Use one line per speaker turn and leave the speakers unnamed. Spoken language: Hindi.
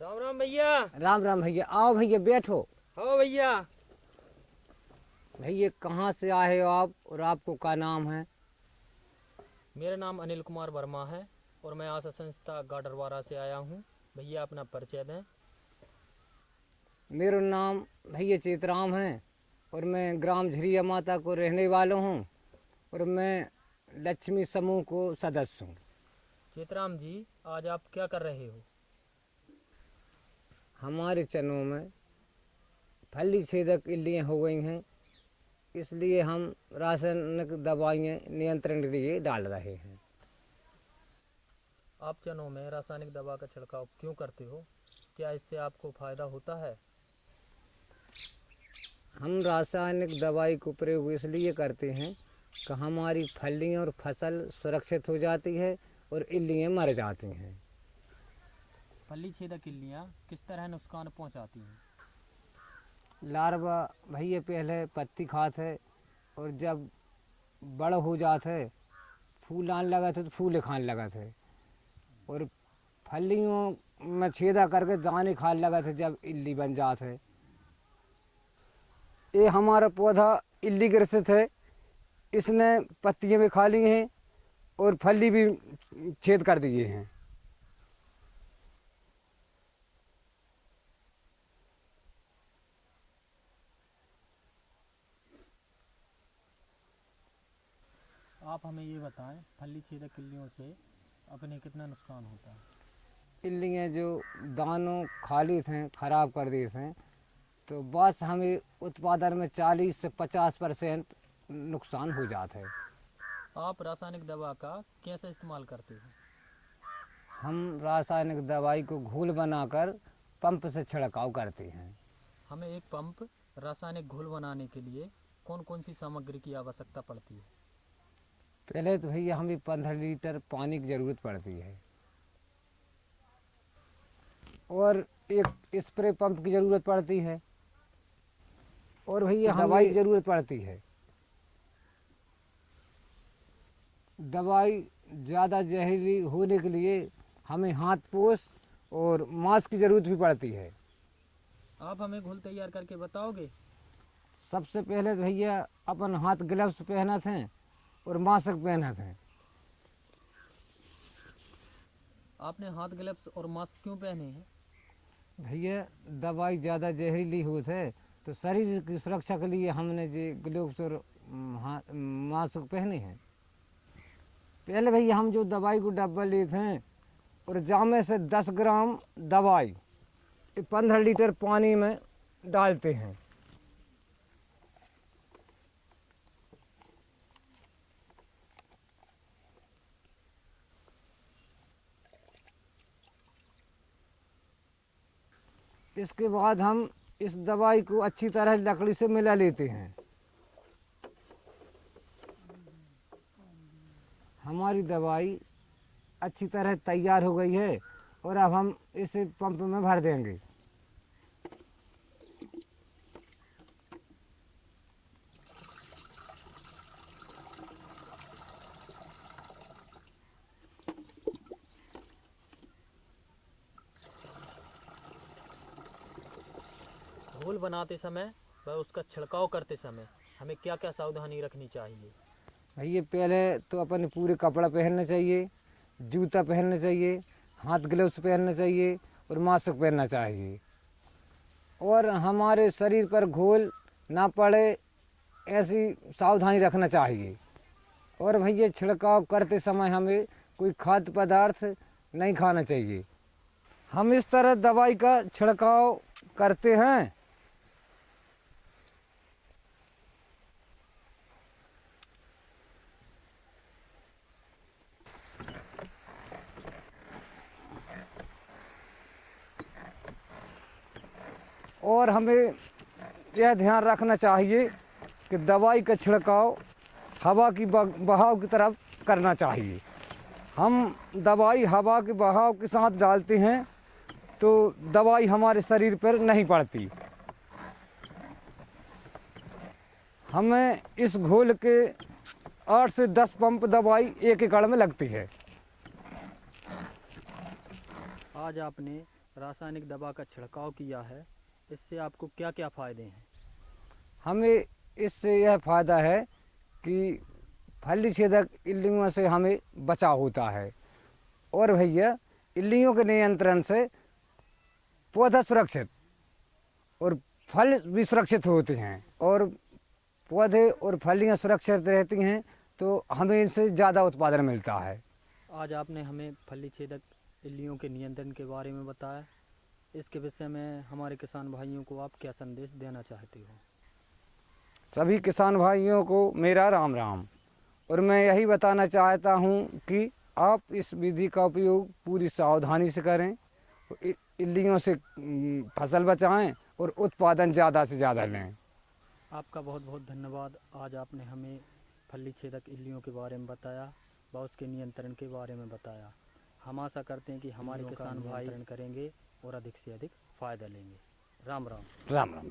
राम राम भैया।
राम राम भैया। आओ भैया बैठो।
हो भैया।
भैया कहाँ से आए हो आप और आपको क्या नाम है?
मेरा नाम अनिल कुमार वर्मा है और मैं आशा संस्था गाडरवारा से आया हूँ। भैया अपना परिचय दें।
मेरा नाम भैया चेतराम है और मैं ग्राम झरिया माता को रहने वाला हूँ और मैं लक्ष्मी समूह को सदस्य हूँ।
चेतराम जी, आज आप क्या कर रहे हो?
हमारे चनों में फली छेदक इल्लियाँ हो गई हैं, इसलिए हम रासायनिक दवाइयाँ नियंत्रण के लिए डाल रहे हैं।
आप चनों में रासायनिक दवा का छिड़काव क्यों करते हो? क्या इससे आपको फायदा होता है?
हम रासायनिक दवाई को प्रयोग इसलिए करते हैं कि हमारी फलियाँ और फसल सुरक्षित हो जाती है और इल्लियाँ मर जाती हैं।
फली छेदक इल्लियाँ किस तरह नुकसान पहुँचाती हैं?
लार्वा भैया पहले पत्ती खाते है और जब बड़ा हो जाते है फूल आने लगा थे तो फूल खाने लगा थे और फलियों में छेदा करके दाने खाने लगा थे जब इल्ली बन जाते। ये हमारा पौधा इल्ली ग्रसित है, इसने पत्तियाँ भी खा ली हैं और फली भी छेद कर दिए हैं।
आप हमें ये बताएं, फली छेदक इल्लियों से अपने कितना नुकसान होता है?
इल्लियाँ जो दानों खाली थे खराब कर दिए थे तो बस हमें उत्पादन में 40 से 50% नुकसान हो जाता है।
आप रासायनिक दवा का कैसे इस्तेमाल करते हो?
हम रासायनिक दवाई को घोल बनाकर पंप से छिड़काव करते हैं।
हमें एक पंप रासायनिक घोल बनाने के लिए कौन कौन सी सामग्री की आवश्यकता पड़ती है?
पहले तो भैया हमें 15 लीटर पानी की ज़रूरत पड़ती है और एक स्प्रे पंप की ज़रूरत पड़ती है और भैया दवाई की ज़रूरत पड़ती है। दवाई ज़्यादा जहरीली होने के लिए हमें हाथ पोस और मास्क की ज़रूरत भी पड़ती है।
आप हमें घोल तैयार करके बताओगे?
सबसे पहले तो भैया अपन हाथ ग्लव्स पहना थे और मास्क पहना थे।
आपने हाथ ग्लव्स और मास्क क्यों पहने हैं?
भैया दवाई ज़्यादा जहरीली होते तो शरीर की सुरक्षा के लिए हमने जो ग्लव्स और मास्क पहने हैं। पहले भैया हम जो दवाई को डब्बा लिए थे और जामे से 10 ग्राम दवाई 15 लीटर पानी में डालते हैं। इसके बाद हम इस दवाई को अच्छी तरह लकड़ी से मिला लेते हैं। हमारी दवाई अच्छी तरह तैयार हो गई है और अब हम इसे पंप में भर देंगे।
घोल बनाते समय व उसका छिड़काव करते समय हमें क्या क्या सावधानी रखनी चाहिए?
भैया पहले तो अपन पूरे कपड़ा पहनना चाहिए, जूता पहनना चाहिए, हाथ ग्लव्स पहनना चाहिए और मास्क पहनना चाहिए और हमारे शरीर पर घोल ना पड़े ऐसी सावधानी रखना चाहिए। और भैया छिड़काव करते समय हमें कोई खाद्य पदार्थ नहीं खाना चाहिए। हम इस तरह दवाई का छिड़काव करते हैं। और हमें यह ध्यान रखना चाहिए कि दवाई का छिड़काव हवा की बहाव की तरफ करना चाहिए। हम दवाई हवा के बहाव के साथ डालते हैं तो दवाई हमारे शरीर पर नहीं पड़ती। हमें इस घोल के 8 से 10 पंप दवाई एक एकड़ में लगती है।
आज आपने रासायनिक दवा का छिड़काव किया है, इससे आपको क्या क्या फ़ायदे हैं?
हमें इससे यह फ़ायदा है कि फली छेदक इल्लियों से हमें बचाव होता है। और भैया इल्लियों के नियंत्रण से पौधा सुरक्षित और फल भी सुरक्षित होते हैं, और पौधे और फलियाँ सुरक्षित रहती हैं तो हमें इनसे ज़्यादा उत्पादन मिलता है।
आज आपने हमें फली छेदक इल्लियों के नियंत्रण के बारे में बताया। इसके विषय में हमारे किसान भाइयों को आप क्या संदेश देना चाहते हो?
सभी किसान भाइयों को मेरा राम राम। और मैं यही बताना चाहता हूँ कि आप इस विधि का उपयोग पूरी सावधानी से करें, इल्लियों से फसल बचाएं और उत्पादन ज़्यादा से ज़्यादा लें।
आपका बहुत बहुत धन्यवाद। आज आपने हमें फली छेदक इल्लियों के बारे में बताया व उसके नियंत्रण के बारे में बताया। हम आशा करते हैं कि हमारे किसान भाई नियंत्रण करेंगे और अधिक से अधिक फ़ायदा लेंगे। राम राम।
राम राम।